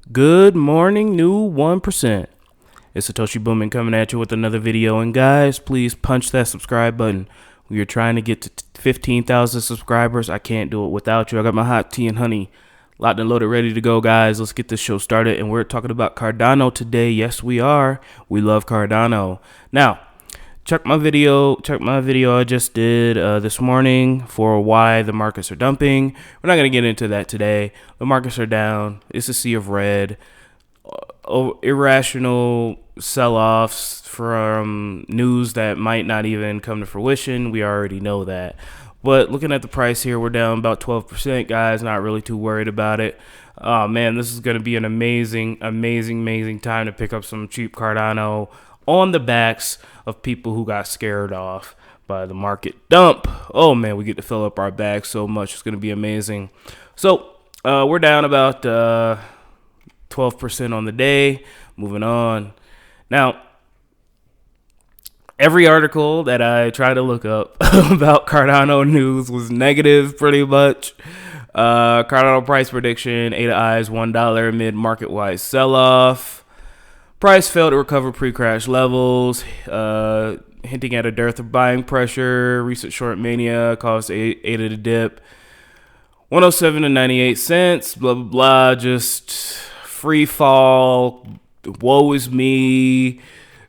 Good morning, new 1%. It's Satoshi Boomin coming at you with another video. And guys, please punch that subscribe button. We are trying to get to 15,000 subscribers. I can't do it without you. I got my hot tea and honey locked and loaded, ready to go, guys. Let's get this show started. And we're talking about Cardano today. Yes, we are. We love Cardano. Now, check my video I just did this morning for why the markets are dumping. We're not going to get into that today. The markets are down. It's a sea of red. Irrational sell-offs from news that might not even come to fruition. We already know that. But looking at the price here, we're down about 12%, guys. Not really too worried about it. Oh, man, this is going to be an amazing time to pick up some cheap Cardano on the backs of people who got scared off by the market dump. Oh, man, we get to fill up our bags so much. It's going to be amazing. So we're down about 12% on the day. Moving on. Now, every article that I tried to look up about Cardano news was negative pretty much. Cardano price prediction, ADA eyes $1 amid market-wide sell-off. Price failed to recover pre-crash levels, hinting at a dearth of buying pressure. Recent short mania caused ADA to dip 107 to 98 cents. Blah, blah, blah. Just free fall. Woe is me.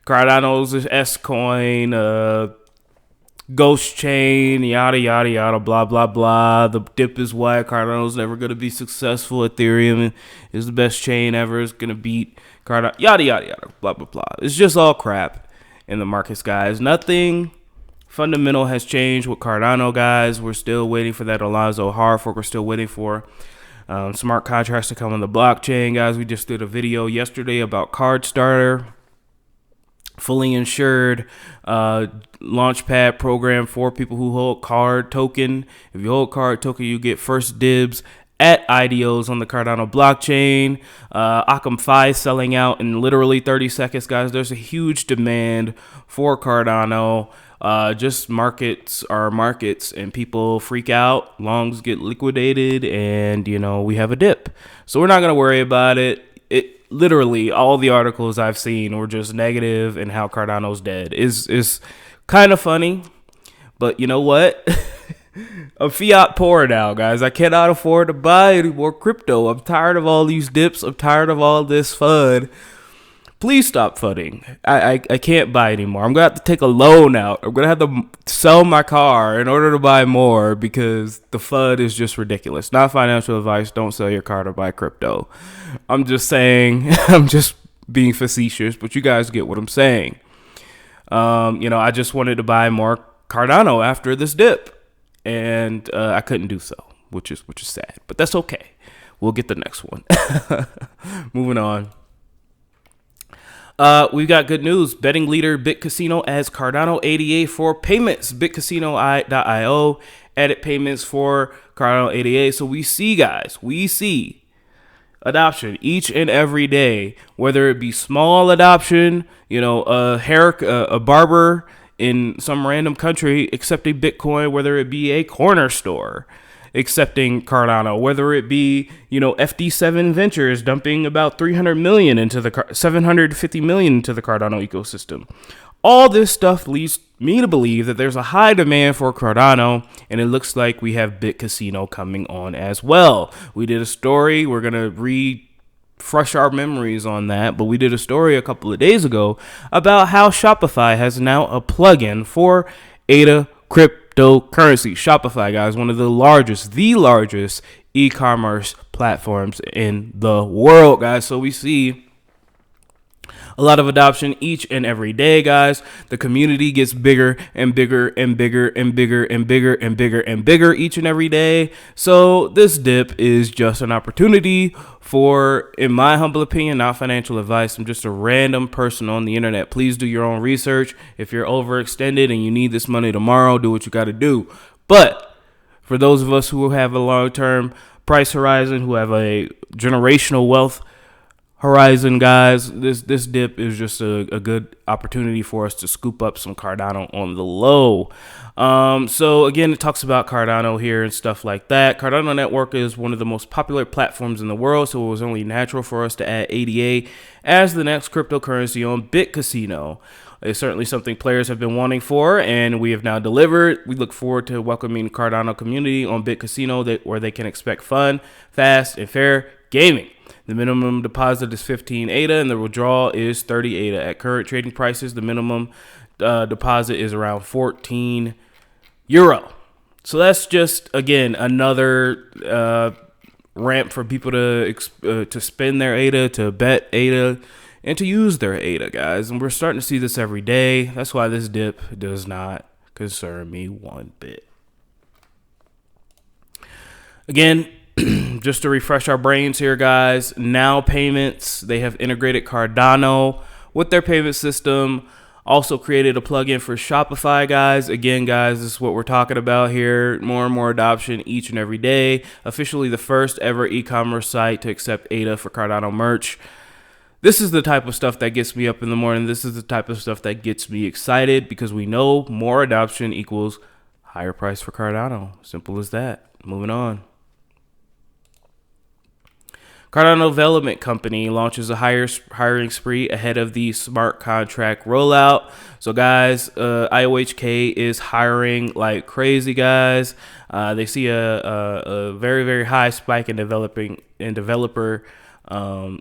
Cardano's S-Coin. Ghost chain. Yada, yada, yada. Blah, blah, blah. The dip is why Cardano's never going to be successful. Ethereum is the best chain ever. It's going to beat Cardano. Yada, yada, yada. Blah, blah, blah. It's just all crap in the markets, guys. Nothing fundamental has changed with Cardano, guys. We're still waiting for that Alonzo hard fork. We're still waiting for smart contracts to come on the blockchain, guys. We just did a video yesterday about Card Starter, fully insured launchpad program for people who hold Card token. If you hold Card token, you get first dibs at IDOs on the Cardano blockchain. Occam5 selling out in literally 30 seconds, guys. There's a huge demand for Cardano. Just markets are markets, and people freak out. Longs get liquidated, and we have a dip. So we're not gonna worry about it. It literally all the articles I've seen were just negative and how Cardano's dead. Is kind of funny, but you know what? I'm fiat poor now, guys. I cannot afford to buy any more crypto. I'm tired of all these dips. I'm tired of all this FUD. Please stop fudding. I can't buy anymore. I'm going to have to take a loan out. I'm going to have to sell my car in order to buy more because the FUD is just ridiculous. Not financial advice. Don't sell your car to buy crypto. I'm just saying, I'm just being facetious, but you guys get what I'm saying. I just wanted to buy more Cardano after this dip, and I couldn't do so, which is sad, but that's okay. We'll get the next one. Moving on. We've got good news. Betting leader BitCasino adds Cardano ADA for payments. BitCasino.io added payments for Cardano ADA. So we see, guys, adoption each and every day, whether it be small adoption, a barber in some random accepting Bitcoin, whether it be a corner store accepting Cardano, whether it be, FD7 Ventures dumping about 300 million into the 750 million into the Cardano ecosystem. All this stuff leads me to believe that there's a high demand for Cardano, and it looks like we have BitCasino coming on as well. We did a story. We're going to refresh our memories on that, but we did a story a couple of days ago about how Shopify has now a plugin for ADA cryptocurrency. Shopify, guys, one of the largest e-commerce platforms in the world, guys. So we see a lot of adoption each and every day, guys. The community gets bigger and bigger and bigger and bigger and bigger and bigger and bigger each and every day. So this dip is just an opportunity for, in my humble opinion, not financial advice. I'm just a random person on the internet. Please do your own research. If you're overextended and you need this money tomorrow, do what you got to do. But for those of us who have a long-term price horizon, who have a generational wealth horizon, guys. This dip is just a good opportunity for us to scoop up some Cardano on the low. So again, it talks about Cardano here and stuff like that. Cardano Network is one of the most popular platforms in the world, so it was only natural for us to add ADA as the next cryptocurrency on BitCasino. It's certainly something players have been wanting for, and we have now delivered. We look forward to welcoming the Cardano community on BitCasino, where they can expect fun, fast, and fair gaming. The minimum deposit is 15 ADA, and the withdrawal is 30 ADA. At current trading prices, the minimum deposit is around 14 euro. So that's just, again, another ramp for people to spend their ADA, to bet ADA, and to use their ADA, guys. And we're starting to see this every day. That's why this dip does not concern me one bit. Again, just to refresh our brains here, guys, Now Payments, they have integrated Cardano with their payment system. Also created a plugin for Shopify, guys. Again, guys, this is what we're talking about here. More and more adoption each and every day. Officially the first ever e-commerce site to accept ADA for Cardano merch. This is the type of stuff that gets me up in the morning. This is the type of stuff that gets me excited, because we know more adoption equals higher price for Cardano. Simple as that. Moving on. Cardano Development Company launches a hiring spree ahead of the smart contract rollout. So, guys, IOHK is hiring like crazy, guys. They see a very, very high spike in developer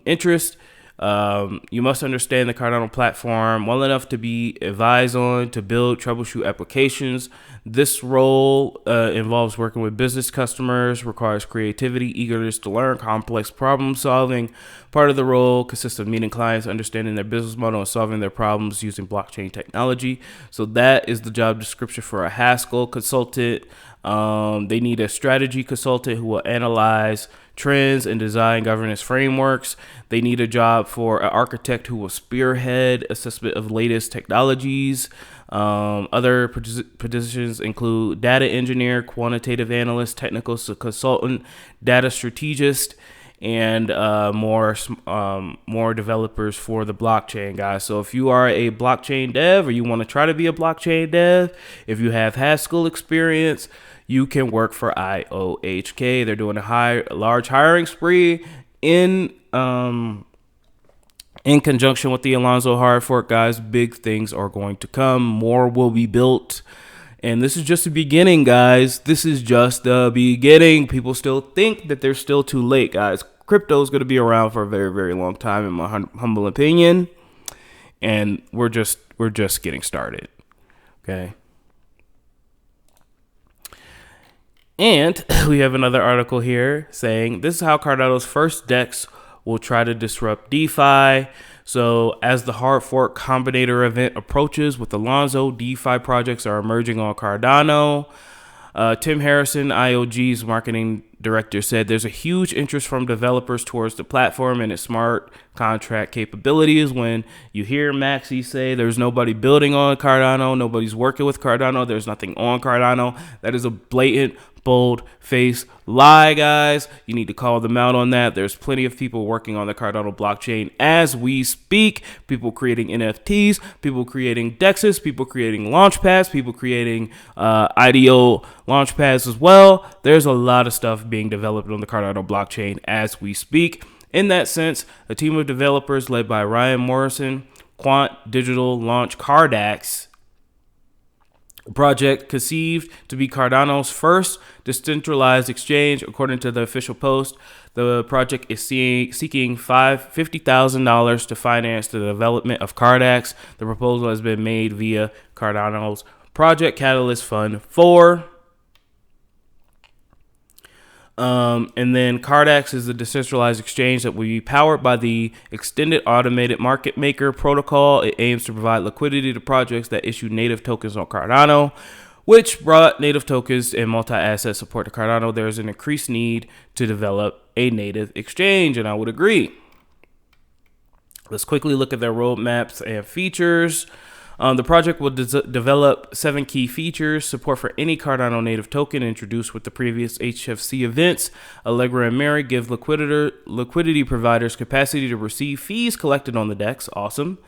interest. You must understand the Cardano platform well enough to be advised on, to build, troubleshoot applications. This role involves working with business customers, requires creativity, eagerness to learn, complex problem solving. Part of the role consists of meeting clients, understanding their business model, and solving their problems using blockchain technology. So that is the job description for a Haskell consultant. They need a strategy consultant who will analyze trends and design governance frameworks. They need a job for an architect who will spearhead assessment of latest technologies. Other positions include data engineer, quantitative analyst, technical consultant, data strategist, and more developers for the blockchain, guys. So if you are a blockchain dev, or you want to try to be a blockchain dev, if you have Haskell experience, you can work for IOHK. They're doing a large hiring spree in conjunction with the Alonzo hard fork, guys. Big things are going to come. More will be built. And this is just the beginning, guys. This is just the beginning. People still think that they're still too late, guys. Crypto is going to be around for a very, very long time, in my humble opinion. And we're just getting started. Okay. And we have another article here saying this is how Cardano's first DEX will try to disrupt DeFi. So as the hard fork combinator event approaches with Alonzo, DeFi projects are emerging on Cardano. Tim Harrison, IOG's marketing director, said there's a huge interest from developers towards the platform and its smart contract capabilities. When you hear Maxi say there's nobody building on Cardano, nobody's working with Cardano, there's nothing on Cardano, that is a blatant, bold-faced lie, guys. You need to call them out on that. There's plenty of people working on the Cardano blockchain as we speak. People creating NFTs, people creating DEXs, people creating launchpads, people creating IDO launchpads as well. There's a lot of stuff being developed on the Cardano blockchain as we speak. In that sense, a team of developers led by Ryan Morrison, Quant Digital launch CarDAX, project conceived to be Cardano's first decentralized exchange. According to the official post, the project is seeking $50,000 to finance the development of CarDAX. The proposal has been made via Cardano's Project Catalyst Fund 4. And then CarDAX is the decentralized exchange that will be powered by the Extended Automated Market Maker protocol. It aims to provide liquidity to projects that issue native tokens on Cardano, which brought native tokens and multi-asset support to Cardano. There is an increased need to develop a native exchange, and I would agree. Let's quickly look at their roadmaps and features. The project will develop 7 key features: support for any Cardano native token introduced with the previous HFC events. Allegra and Mary give liquidity providers capacity to receive fees collected on the DEX. Awesome.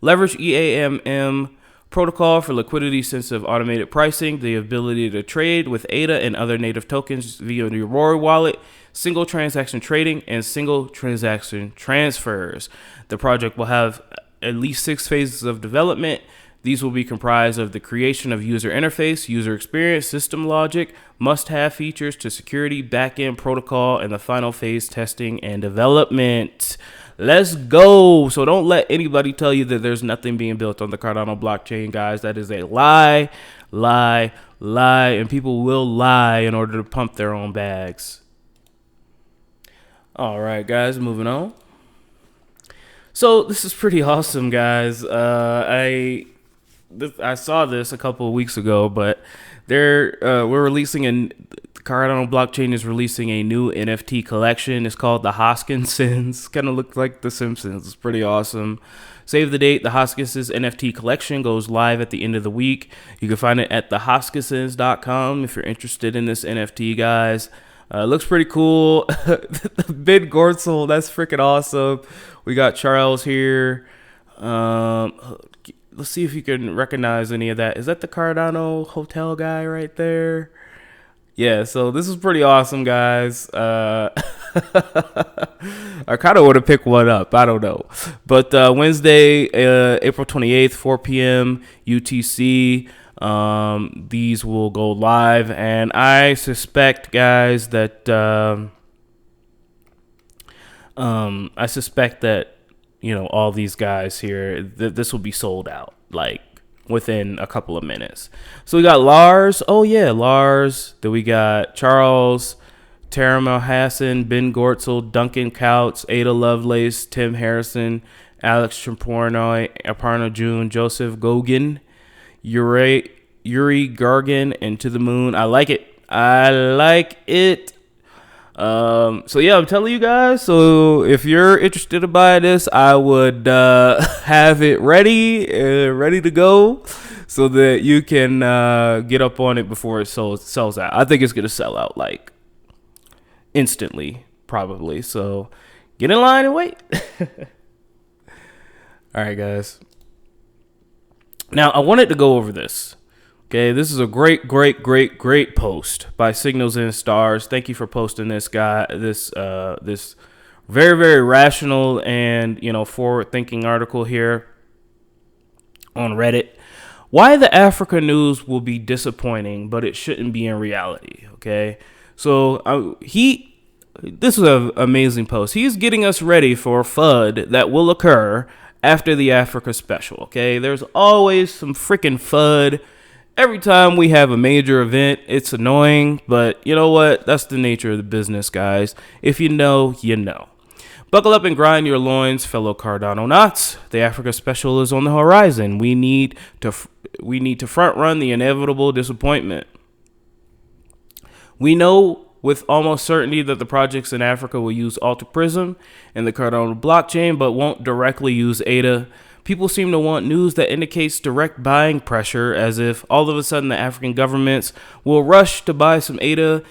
Leverage EAMM protocol for liquidity-sensitive automated pricing, the ability to trade with ADA and other native tokens via your Rory wallet, single transaction trading, and single transaction transfers. The project will have at least 6 phases of development. These will be comprised of the creation of user interface, user experience, system logic, must-have features to security, backend protocol, and the final phase, testing and development. Let's go. So don't let anybody tell you that there's nothing being built on the Cardano blockchain, guys. That is a lie, and people will lie in order to pump their own bags. All right, guys, moving on. So this is pretty awesome, guys. I saw this a couple of weeks ago, but we're releasing Cardano blockchain is releasing a new NFT collection. It's called the Hoskinsons. Kind of looks like The Simpsons. It's pretty awesome. Save the date. The Hoskinsons NFT collection goes live at the end of the week. You can find it at thehoskinsons.com if you're interested in this NFT, guys. Looks pretty cool. Ben Gortzel, that's freaking awesome. We got Charles here. Let's see if you can recognize any of that. Is that the Cardano hotel guy right there? Yeah, so this is pretty awesome, guys. I kind of want to pick one up. I don't know. But Wednesday, April 28th, 4 p.m. UTC, these will go live. And I suspect, guys, that all these guys here, this will be sold out, like, within a couple of minutes. So we got Lars. Oh, yeah, Lars. Then we got Charles, Taramel Hassan, Ben Gortzel, Duncan Couts, Ada Lovelace, Tim Harrison, Alex Champornoy, Aparna June, Joseph Gogan, Yuri Gargan, and To the Moon. I like it. So yeah, I'm telling you guys, so if you're interested to buy this, I would have it ready to go so that you can get up on it before it sells out. I think it's going to sell out like instantly, probably. So get in line and wait. All right, guys. Now, I wanted to go over this. Okay, this is a great post by Signals and Stars. Thank you for posting this, guy. This very, very rational and forward-thinking article here on Reddit. Why the Africa news will be disappointing, but it shouldn't be in reality. Okay, so this is an amazing post. He's getting us ready for FUD that will occur after the Africa special. Okay, there's always some freaking FUD. Every time we have a major event, it's annoying, but you know what? That's the nature of the business, guys. If you know, you know. Buckle up and grind your loins, fellow Cardano knots. The Africa special is on the horizon. We need to front run the inevitable disappointment. We know with almost certainty that the projects in Africa will use Alta Prism and the Cardano blockchain, but won't directly use ADA. People seem to want news that indicates direct buying pressure, as if all of a sudden the African governments will rush to buy some ADA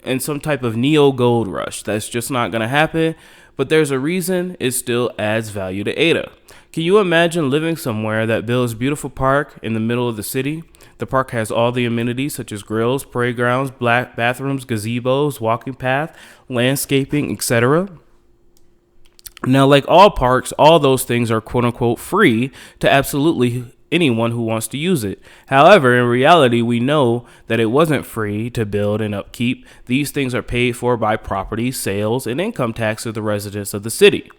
and some type of neo-gold rush. That's just not going to happen, but there's a reason it still adds value to ADA. Can you imagine living somewhere that builds a beautiful park in the middle of the city? The park has all the amenities such as grills, parade grounds, black bathrooms, gazebos, walking path, landscaping, etc. Now, like all parks, all those things are quote-unquote free to absolutely anyone who wants to use it. However, in reality, we know that it wasn't free to build and upkeep. These things are paid for by property, sales, and income tax of the residents of the city.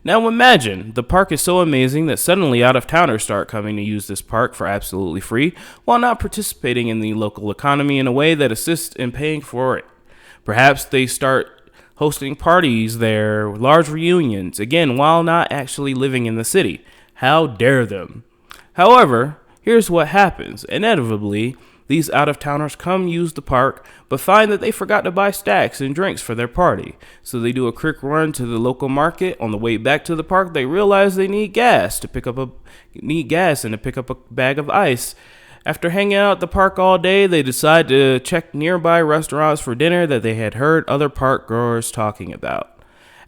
Now imagine, the park is so amazing that suddenly out-of-towners start coming to use this park for absolutely free while not participating in the local economy in a way that assists in paying for it. Perhaps they start hosting parties there, large reunions, again, while not actually living in the city. How dare them? However, here's what happens. Inevitably, These out-of-towners come use the park, but find that they forgot to buy stacks and drinks for their party. So they do a quick run to the local market. On the way back to the park, they realize they need gas and to pick up a bag of ice. After hanging out at the park all day, they decide to check nearby restaurants for dinner that they had heard other park goers talking about.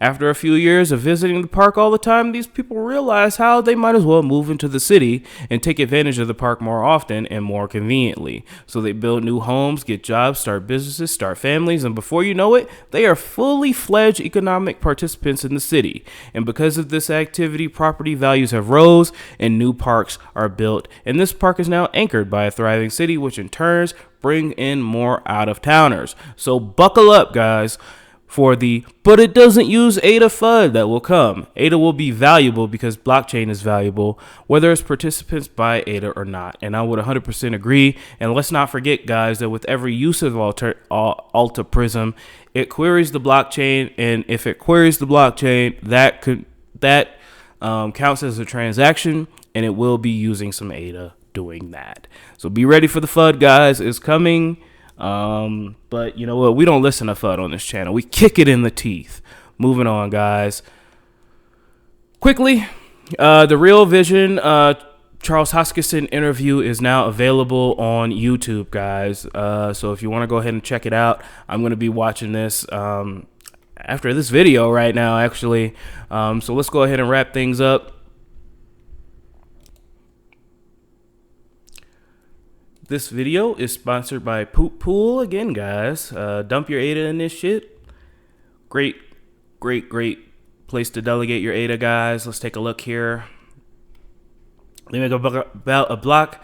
After a few years of visiting the park all the time, these people realize how they might as well move into the city and take advantage of the park more often and more conveniently. So they build new homes, get jobs, start businesses, start families, and before you know it, they are fully fledged economic participants in the city. And because of this activity, property values have rose and new parks are built. And this park is now anchored by a thriving city, which in turn bring in more out-of-towners. So buckle up, guys, for but it doesn't use ADA FUD that will come. ADA will be valuable because blockchain is valuable, whether its participants buy ADA or not. And I would 100% agree. And let's not forget, guys, that with every use of Alta Prism, it queries the blockchain. And if it queries the blockchain, that counts as a transaction, and it will be using some ADA doing that. So be ready for the FUD, guys. It's coming. But you know what? We don't listen to FUD on this channel. We kick it in the teeth. Moving on, guys. Quickly, the Real Vision Charles Hoskinson interview is now available on YouTube, guys. So if you want to go ahead and check it out, I'm going to be watching this after this video right now, actually. So let's go ahead and wrap things up. This video is sponsored by Poop Pool again, guys. Dump your ADA in this shit. Great place to delegate your ADA, guys. Let's take a look here. They make about a block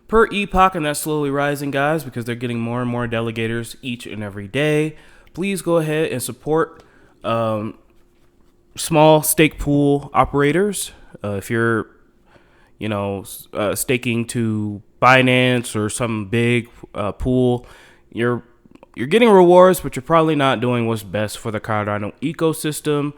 per epoch, and that's slowly rising, guys, because they're getting more and more delegators each and every day. Please go ahead and support small stake pool operators. If you're, staking to Binance or some big pool, you're getting rewards, but you're probably not doing what's best for the Cardano ecosystem.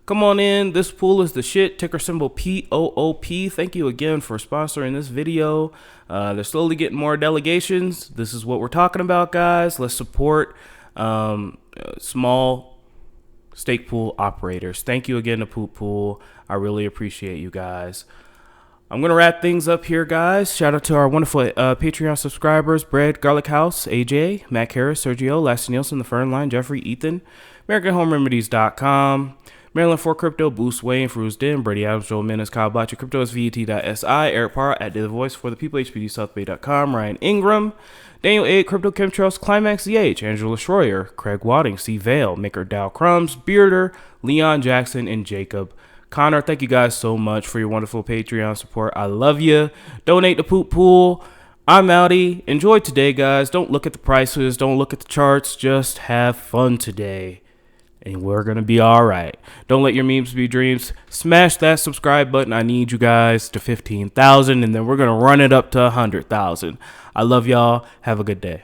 Come on in. This pool is the shit. Ticker symbol POOP. Thank you again for sponsoring this video. They're slowly getting more delegations. This is what we're talking about, guys. Let's support small stake pool operators. Thank you again to Poop Pool. I really appreciate you guys. I'm going to wrap things up here, guys. Shout out to our wonderful Patreon subscribers: Bread, Garlic House, AJ, Matt Harris, Sergio, Lassie Nielsen, The Fern Line, Jeffrey, Ethan, AmericanHomeRemedies.com, Maryland for Crypto, Boost, Wayne, Fru's Den, Brady Adams, Joel Menace, Kyle Blatcher, Crypto is VET.si, Eric Parra at The Voice for the People, HPDSouthBay.com, Ryan Ingram, Daniel A, Crypto Chemtrails, Climax EH, Angela Schroyer, Craig Wadding, C. Vale, Maker Dow Crumbs, Bearder, Leon Jackson, and Jacob Connor. Thank you guys so much for your wonderful Patreon support. I love you. Donate to Poop Pool. I'm outie. Enjoy today, guys. Don't look at the prices. Don't look at the charts. Just have fun today, and we're going to be all right. Don't let your memes be dreams. Smash that subscribe button. I need you guys to 15,000, and then we're going to run it up to 100,000. I love y'all. Have a good day.